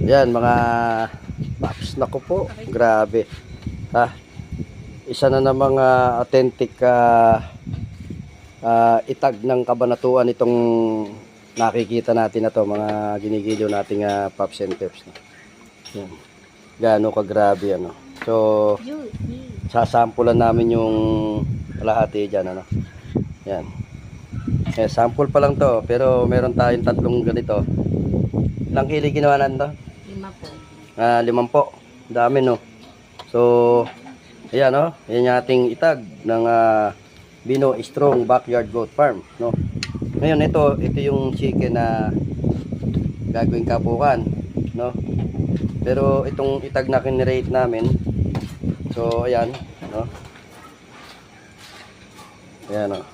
Yan mga paps, naku po, grabe. Isa na namang authentic itag ng Kabanatuan itong nakikita natin na to, mga ginigiliw nating paps and peps. Yan. Gaano kagrabe ano. So, sasampulan namin yung kalahati dyan ano. Yan. Sample pa lang to, pero meron tayong 3 ganito. Ilang kilo ginawa natin to? 5 po. 5 po. Dami no. So, ayan no. Yan yung ating itag ng Bino Strong Backyard Goat Farm no. Ngayon ito yung chicken na gagawing kabukan no. Pero itong itag na kinrate namin. So, ayan no. Ayan no.